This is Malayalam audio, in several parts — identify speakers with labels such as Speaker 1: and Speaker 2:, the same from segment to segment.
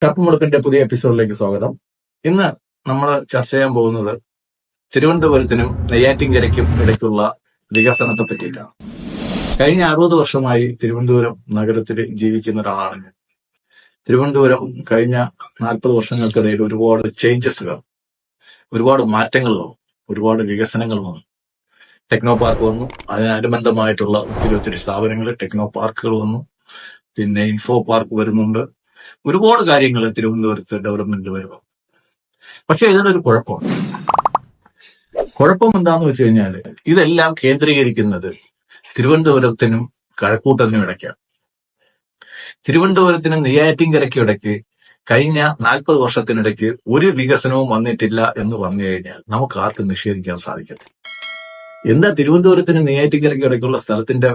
Speaker 1: കപ്പുമുടുക്കിന്റെ പുതിയ എപ്പിസോഡിലേക്ക് സ്വാഗതം. ഇന്ന് നമ്മൾ ചർച്ച ചെയ്യാൻ പോകുന്നത് തിരുവനന്തപുരത്തിനും നെയ്യാറ്റിൻകരയ്ക്കും ഇടയ്ക്കുള്ള വികസനത്തെ പറ്റിയിട്ടാണ്. കഴിഞ്ഞ 60 വർഷമായി തിരുവനന്തപുരം നഗരത്തിൽ ജീവിക്കുന്ന ഒരാളാണ് ഞാൻ. തിരുവനന്തപുരം കഴിഞ്ഞ 40 വർഷങ്ങൾക്കിടയിൽ ഒരുപാട് ചേഞ്ചസുകൾ, ഒരുപാട് മാറ്റങ്ങൾ വന്നു, ഒരുപാട് വികസനങ്ങൾ വന്നു. ടെക്നോ പാർക്ക് വന്നു, അതിനനുബന്ധമായിട്ടുള്ള ഒത്തിരി സ്ഥാപനങ്ങൾ, ടെക്നോ പാർക്കുകൾ വന്നു, പിന്നെ ഇൻഫോ പാർക്ക് വരുന്നുണ്ട്. ഒരുപാട് കാര്യങ്ങൾ തിരുവനന്തപുരത്ത് ഡെവലപ്മെന്റ് വരുന്നു. പക്ഷെ ഇതിനൊരു കുഴപ്പം എന്താന്ന് വെച്ച് കഴിഞ്ഞാല് ഇതെല്ലാം കേന്ദ്രീകരിക്കുന്നത് തിരുവനന്തപുരത്തിനും കഴക്കൂട്ടത്തിനും ഇടയ്ക്കാണ്. തിരുവനന്തപുരത്തിനും നെയ്യാറ്റിൻകരയ്ക്കും ഇടയ്ക്ക് കഴിഞ്ഞ 40 വർഷത്തിനിടയ്ക്ക് ഒരു വികസനവും വന്നിട്ടില്ല എന്ന് പറഞ്ഞു കഴിഞ്ഞാൽ നമുക്ക് ആർക്കും നിഷേധിക്കാൻ സാധിക്കത്തില്ല. എന്താ തിരുവനന്തപുരത്തിനും നെയ്യാറ്റിൻകരയ്ക്കും ഇടയ്ക്കുള്ള സ്ഥലത്തിന്റെ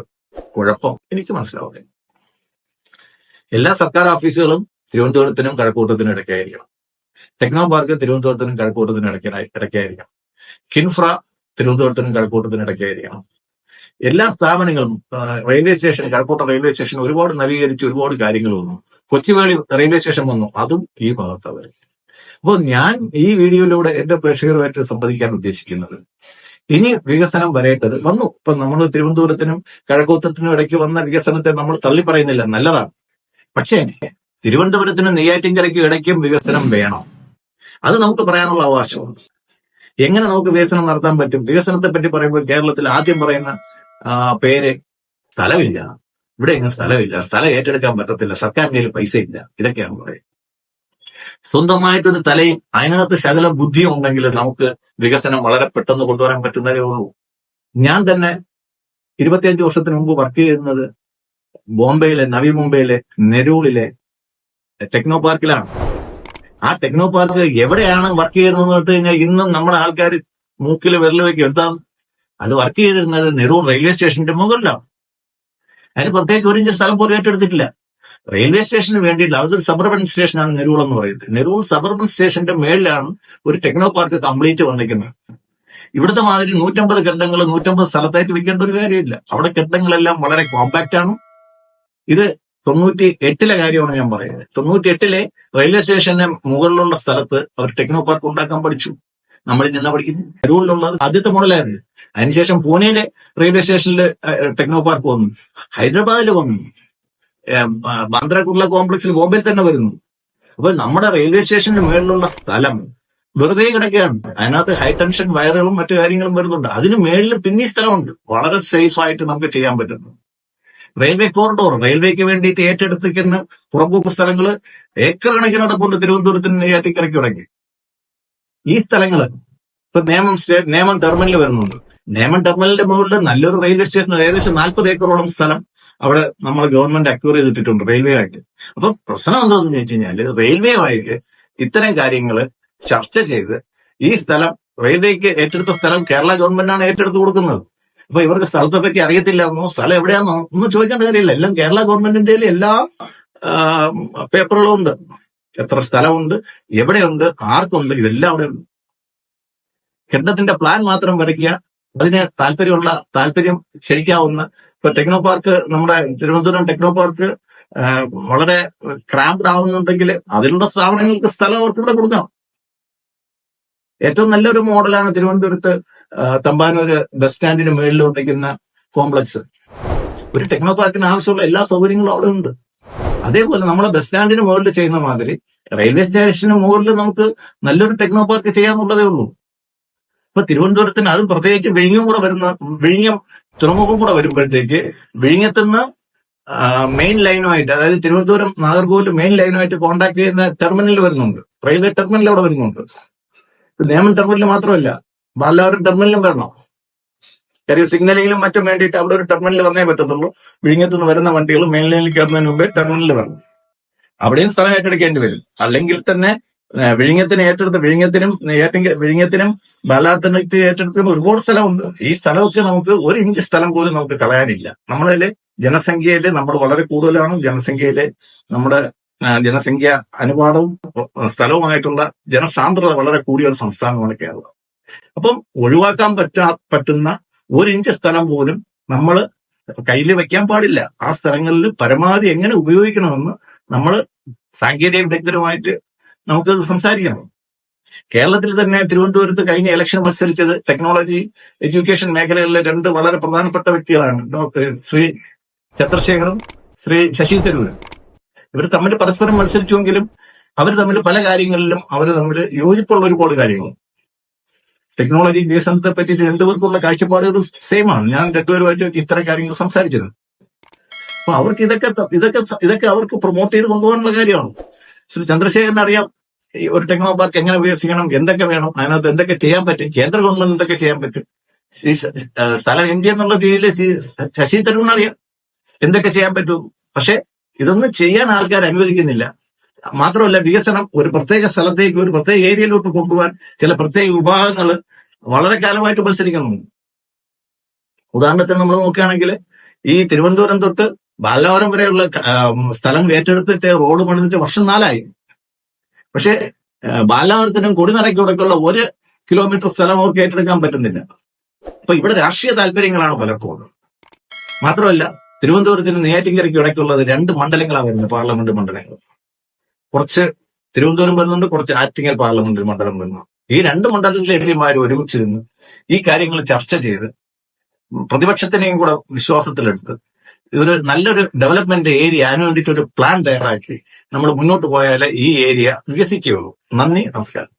Speaker 1: കുഴപ്പം എനിക്ക് മനസ്സിലാവുന്നില്ല. എല്ലാ സർക്കാർ ഓഫീസുകളും തിരുവനന്തപുരത്തിനും കഴക്കൂട്ടത്തിനും ഇടയ്ക്കായിരിക്കണം. ടെക്നോ പാർക്ക് തിരുവനന്തപുരത്തിനും കഴക്കൂട്ടത്തിനും ഇടയ്ക്കായിരിക്കണം. കിൻഫ്ര തിരുവനന്തപുരത്തിനും കഴക്കൂട്ടത്തിനും ഇടയ്ക്കായിരിക്കണം. എല്ലാ സ്ഥാപനങ്ങളും, railway station, Kazhakkoottam railway station ഒരുപാട് നവീകരിച്ച് ഒരുപാട് കാര്യങ്ങൾ വന്നു. കൊച്ചുവേളി റെയിൽവേ സ്റ്റേഷൻ വന്നു, അതും ഈ ഭാഗത്താണ് വരുന്നത്. അപ്പോൾ ഞാൻ ഈ വീഡിയോയിലൂടെ എന്റെ പ്രേക്ഷകരുമായിട്ട് സംവദിക്കാൻ ഉദ്ദേശിക്കുന്നത്, ഇനി വികസനം വരേണ്ടത് വന്നു. ഇപ്പൊ നമ്മൾ തിരുവനന്തപുരത്തിനും കഴക്കൂട്ടത്തിനും ഇടയ്ക്ക് വന്ന വികസനത്തെ നമ്മൾ തള്ളി പറയുന്നില്ല, നല്ലതാണ്. പക്ഷേ തിരുവനന്തപുരത്തിനും നെയ്യാറ്റിൻകരയ്ക്കും ഇടയ്ക്കും വികസനം വേണം. അത് നമുക്ക് പറയാനുള്ള അവകാശമുണ്ട്. എങ്ങനെ നമുക്ക് വികസനം നടത്താൻ പറ്റും? വികസനത്തെ പറ്റി പറയുമ്പോൾ കേരളത്തിൽ ആദ്യം പറയുന്ന പേര് സ്ഥലമില്ല. ഇവിടെ എങ്ങനെ സ്ഥലമില്ല, സ്ഥലം ഏറ്റെടുക്കാൻ പറ്റത്തില്ല, സർക്കാരിന്റെ കയ്യിൽ പൈസ ഇല്ല, ഇതൊക്കെയാണ് പറയുന്നത്. സ്വന്തമായിട്ടൊരു തലയും അതിനകത്ത് ശകല ബുദ്ധിയും ഉണ്ടെങ്കിൽ നമുക്ക് വികസനം വളരെ പെട്ടെന്ന് കൊണ്ടുവരാൻ പറ്റുന്നതേ ഉള്ളൂ. ഞാൻ തന്നെ 25 വർഷത്തിന് മുമ്പ് വർക്ക് ചെയ്യുന്നത് ബോംബെയിലെ, നവി മുംബൈയിലെ നെരൂളിലെ ടെക്നോ പാർക്കിലാണ്. ആ ടെക്നോ പാർക്ക് എവിടെയാണ് വർക്ക് ചെയ്യുന്നതെന്ന് വെച്ച് കഴിഞ്ഞാൽ ഇന്നും നമ്മുടെ ആൾക്കാർ മൂക്കിൽ വിരൽ വയ്ക്കും. എന്താ അത് വർക്ക് ചെയ്തിരുന്നത്? നെരൂൾ റെയിൽവേ സ്റ്റേഷന്റെ മുകളിലാണ്. അതിന് പ്രത്യേകിച്ച് 1 ഇഞ്ച് സ്ഥലം പോലും ഏറ്റെടുത്തിട്ടില്ല. റെയിൽവേ സ്റ്റേഷന് വേണ്ടിയില്ല, അതൊരു സബർബൻ സ്റ്റേഷനാണ് നെരൂൾ എന്ന് പറയുന്നത്. നെരൂൾ സബർബൻ സ്റ്റേഷന്റെ മേളിലാണ് ഒരു ടെക്നോ പാർക്ക് കംപ്ലീറ്റ് വന്നിരിക്കുന്നത്. ഇവിടുത്തെ മാതിരി 150 കെട്ടിടങ്ങൾ 150 സ്ഥലത്തായിട്ട് വെക്കേണ്ട ഒരു കാര്യമില്ല. അവിടെ കെട്ടിടങ്ങളെല്ലാം വളരെ കോമ്പാക്റ്റ് ആണ്. ഇത് 98-ലെ കാര്യമാണ് ഞാൻ പറയുന്നത്. 98-ലെ റെയിൽവേ സ്റ്റേഷന്റെ മുകളിലുള്ള സ്ഥലത്ത് അവർ ടെക്നോ പാർക്ക് ഉണ്ടാക്കാൻ പഠിച്ചു. നമ്മൾ ഇന്ന് പഠിക്കുന്നു. നെരൂളിലുള്ളത് ആദ്യത്തെ മോഡലായിരുന്നു. അതിനുശേഷം പൂനെയിലെ റെയിൽവേ സ്റ്റേഷനിൽ ടെക്നോ പാർക്ക് വന്നു, ഹൈദരാബാദിൽ വന്നു, ബാന്ദ്ര കുർള കോംപ്ലക്സിൽ ബോംബെയിൽ തന്നെ വരുന്നു. അപ്പൊ നമ്മുടെ റെയിൽവേ സ്റ്റേഷന്റെ മുകളിലുള്ള സ്ഥലം വെറുതെ കിടക്കുകയാണ്. അതിനകത്ത് ഹൈ ടെൻഷൻ വയറുകളും മറ്റു കാര്യങ്ങളും വരുന്നുണ്ട്. അതിന് മേളിൽ പിന്നെ സ്ഥലമുണ്ട്, വളരെ സേഫ് ആയിട്ട് നമുക്ക് ചെയ്യാൻ പറ്റുന്നു. റെയിൽവേ കോറിഡോർ, റെയിൽവേക്ക് വേണ്ടിയിട്ട് ഏറ്റെടുത്തിരിക്കുന്ന പുറമ്പോക്ക് സ്ഥലങ്ങൾ ഏക്കർ കണക്കിന് നടപ്പുണ്ട് തിരുവനന്തപുരത്തിന് നെയ്യാറ്റിൻകരയ്ക്ക് ഇടയ്ക്ക്. ഈ സ്ഥലങ്ങള് ഇപ്പൊ നേമം ടെർമിനൽ വരുന്നുണ്ട്. നേമം ടെർമിനലിന്റെ മുകളിൽ നല്ലൊരു റെയിൽവേ സ്റ്റേഷൻ, ഏകദേശം 40 ഏക്കറോളം സ്ഥലം അവിടെ നമ്മൾ ഗവൺമെന്റ് അക്വയർ ചെയ്തിട്ടുണ്ട് റെയിൽവേ ആയിട്ട്. അപ്പൊ പ്രശ്നം എന്താണെന്ന് വെച്ച് കഴിഞ്ഞാല് റെയിൽവേ ആയിട്ട് ഇത്തരം കാര്യങ്ങൾ ചർച്ച ചെയ്ത് ഈ സ്ഥലം, റെയിൽവേക്ക് ഏറ്റെടുത്ത സ്ഥലം കേരള ഗവൺമെന്റാണ് ഏറ്റെടുത്ത് കൊടുക്കുന്നത്. അപ്പൊ ഇവർക്ക് സ്ഥലത്തെ പറ്റി അറിയത്തില്ലാന്നോ, സ്ഥലം എവിടെയാണെന്നോ ഒന്നും ചോദിക്കേണ്ട കാര്യമില്ല. എല്ലാം കേരള ഗവൺമെന്റിന്റെ എല്ലാ പേപ്പറുകളും ഉണ്ട്. എത്ര സ്ഥലമുണ്ട്, എവിടെയുണ്ട്, ആർക്കുണ്ട്, ഇതെല്ലാം അവിടെ ഉണ്ട്. കെട്ടിടത്തിന്റെ പ്ലാൻ മാത്രം വരയ്ക്കുക, അതിന് താല്പര്യം ക്ഷണിക്കാവുന്ന. ഇപ്പൊ ടെക്നോ പാർക്ക്, നമ്മുടെ തിരുവനന്തപുരം ടെക്നോ പാർക്ക് വളരെ ക്രാംപ്ഡ് ആവുന്നുണ്ടെങ്കിൽ അതിലുള്ള സ്ഥാപനങ്ങൾക്ക് സ്ഥലം അവർക്ക് ഇവിടെ കൊടുക്കാം. ഏറ്റവും നല്ലൊരു മോഡലാണ് തിരുവനന്തപുരത്ത് തമ്പാനൂര് ബസ് സ്റ്റാൻഡിന് മുകളിൽ ഉണ്ടെക്കുന്ന കോംപ്ലക്സ്. ഒരു ടെക്നോ പാർക്കിന് ആവശ്യമുള്ള എല്ലാ സൗകര്യങ്ങളും അവിടെ ഉണ്ട്. അതേപോലെ നമ്മളെ ബസ് സ്റ്റാൻഡിന് മുകളിൽ ചെയ്യുന്ന മാതിരി റെയിൽവേ സ്റ്റേഷന് മുകളിൽ നമുക്ക് നല്ലൊരു ടെക്നോ പാർക്ക് ചെയ്യാന്നുള്ളതേ ഉള്ളൂ. ഇപ്പൊ തിരുവനന്തപുരത്തിന്, അതും പ്രത്യേകിച്ച് വിഴിഞ്ഞം തുറമുഖം കൂടെ വരുമ്പോഴത്തേക്ക് വിഴിഞ്ഞത്തുനിന്ന് മെയിൻ ലൈനുമായിട്ട്, അതായത് തിരുവനന്തപുരം നാഗർകോവിൽ മെയിൻ ലൈനുമായിട്ട് കോൺടാക്ട് ചെയ്യുന്ന ടെർമിനൽ വരുന്നുണ്ട്, റെയിൽവേ ടെർമിനൽ അവിടെ വരുന്നുണ്ട്. നേമൻ ടെർമിനൽ മാത്രമല്ല, ബാലവാരം ടെർമിനലും വരണം. കാര്യം സിഗ്നലിങ്ങിലും മറ്റും വേണ്ടിയിട്ട് അവിടെ ഒരു ടെർമിനൽ വന്നേ പറ്റത്തുള്ളൂ. വിഴിഞ്ഞത്തുനിന്ന് വരുന്ന വണ്ടികൾ മെയിൻ ലൈനിൽ കയറുന്നതിന് മുമ്പേ ടെർമിനൽ വരണം. അവിടെയും സ്ഥലം ഏറ്റെടുക്കേണ്ടി വരും. അല്ലെങ്കിൽ തന്നെ വിഴിഞ്ഞത്തിനും ബാലാർത്തിനൊക്കെ ഏറ്റെടുക്കുന്ന ഒരുപാട് സ്ഥലമുണ്ട്. ഈ സ്ഥലമൊക്കെ നമുക്ക് 1 ഇഞ്ച് സ്ഥലം പോലും നമുക്ക് കളയാനില്ല. നമ്മളിലെ ജനസംഖ്യയില് നമ്മൾ വളരെ കൂടുതലാണ്. നമ്മുടെ ജനസംഖ്യ അനുപാതവും സ്ഥലവുമായിട്ടുള്ള ജനസാന്ദ്രത വളരെ കൂടിയ ഒരു സംസ്ഥാനമാണ് കേരളം. അപ്പം ഒഴിവാക്കാൻ പറ്റുന്ന 1 ഇഞ്ച് സ്ഥലം പോലും നമ്മൾ കയ്യിൽ വെക്കാൻ പാടില്ല. ആ സ്ഥലങ്ങളിൽ പരമാവധി എങ്ങനെ ഉപയോഗിക്കണമെന്ന് നമ്മൾ സാങ്കേതിക വിദഗ്ധരുമായിട്ട് നമുക്ക് സംസാരിക്കണം. കേരളത്തിൽ തന്നെ തിരുവനന്തപുരത്ത് കഴിഞ്ഞ ഇലക്ഷൻ മത്സരിച്ചത് ടെക്നോളജി എഡ്യൂക്കേഷൻ മേഖലകളിലെ രണ്ട് വളരെ പ്രധാനപ്പെട്ട വ്യക്തികളാണ്, ശ്രീ ചന്ദ്രശേഖറും ശ്രീ ശശി തരൂരും. ഇവർ തമ്മിൽ പരസ്പരം മത്സരിച്ചുവെങ്കിലും അവർ തമ്മിൽ പല കാര്യങ്ങളിലും അവർ തമ്മിൽ യോജിപ്പുള്ള ഒരുപാട് കാര്യങ്ങളും. ടെക്നോളജി വികസനത്തെ പറ്റിയിട്ട് രണ്ടുപേർക്കുള്ള കാഴ്ചപ്പാടുകൾ സെയിം ആണ്. ഞാൻ രണ്ടുപേരുമായിട്ട് ഇത്തരം കാര്യങ്ങൾ സംസാരിച്ചത്. അപ്പൊ അവർക്ക് ഇതൊക്കെ അവർക്ക് പ്രൊമോട്ട് ചെയ്ത് കൊണ്ടുപോകാനുള്ള കാര്യമാണ്. ശ്രീ ചന്ദ്രശേഖരന് അറിയാം ഈ ഒരു ടെക്നോ പാർക്ക് എങ്ങനെ വികസിക്കണം, എന്തൊക്കെ വേണം, അതിനകത്ത് എന്തൊക്കെ ചെയ്യാൻ പറ്റും, കേന്ദ്ര ഗവൺമെന്റ് എന്തൊക്കെ ചെയ്യാൻ പറ്റും. സ്ഥലം ഇന്ത്യ എന്നുള്ള രീതിയിൽ ശശി തരൂരിന് അറിയാം എന്തൊക്കെ ചെയ്യാൻ പറ്റും. പക്ഷെ ഇതൊന്നും ചെയ്യാൻ ആൾക്കാർ അനുവദിക്കുന്നില്ല. മാത്രമല്ല, വികസനം ഒരു പ്രത്യേക സ്ഥലത്തേക്ക്, ഒരു പ്രത്യേക ഏരിയയിലോട്ട് കൊണ്ടുപോകാൻ ചില പ്രത്യേക വിഭാഗങ്ങൾ വളരെ കാലമായിട്ട് മത്സരിക്കുന്നുണ്ട്. ഉദാഹരണത്തിന് നമ്മൾ നോക്കുകയാണെങ്കിൽ ഈ തിരുവനന്തപുരം തൊട്ട് ബാലവരം വരെയുള്ള സ്ഥലം ഏറ്റെടുത്തിട്ട് റോഡ് പണിതിട്ട് വർഷം 4 ആയി. പക്ഷെ ബാലവരത്തിനും കൊടിനടയ്ക്കൂടെയൊക്കെയുള്ള 1 കിലോമീറ്റർ സ്ഥലം അവർക്ക് ഏറ്റെടുക്കാൻ പറ്റുന്നില്ല. അപ്പൊ ഇവിടെ രാഷ്ട്രീയ താല്പര്യങ്ങളാണ് പലപ്പോഴും. മാത്രമല്ല, തിരുവനന്തപുരത്തിന് നെയ്യാറ്റിൻകരയ്ക്ക് ഇടയ്ക്കുള്ളത് 2 മണ്ഡലങ്ങളാണ് വരുന്നത്, പാർലമെന്റ് മണ്ഡലങ്ങൾ. കുറച്ച് തിരുവനന്തപുരം വരുന്നുണ്ട്, കുറച്ച് ആറ്റിങ്ങൽ പാർലമെന്റ് മണ്ഡലം വരുന്നു. ഈ 2 മണ്ഡലത്തിലെ എംപിമാർ ഒരുമിച്ച് നിന്ന് ഈ കാര്യങ്ങൾ ചർച്ച ചെയ്ത് പ്രതിപക്ഷത്തിനെയും കൂടെ വിശ്വാസത്തിലെടുത്ത് ഇതൊരു നല്ലൊരു ഡെവലപ്മെന്റ് ഏരിയ, അതിനു വേണ്ടിയിട്ട് ഒരു പ്ലാൻ തയ്യാറാക്കി നമ്മൾ മുന്നോട്ട് പോയാലേ ഈ ഏരിയ വികസിക്കുകയുള്ളൂ. നന്ദി, നമസ്കാരം.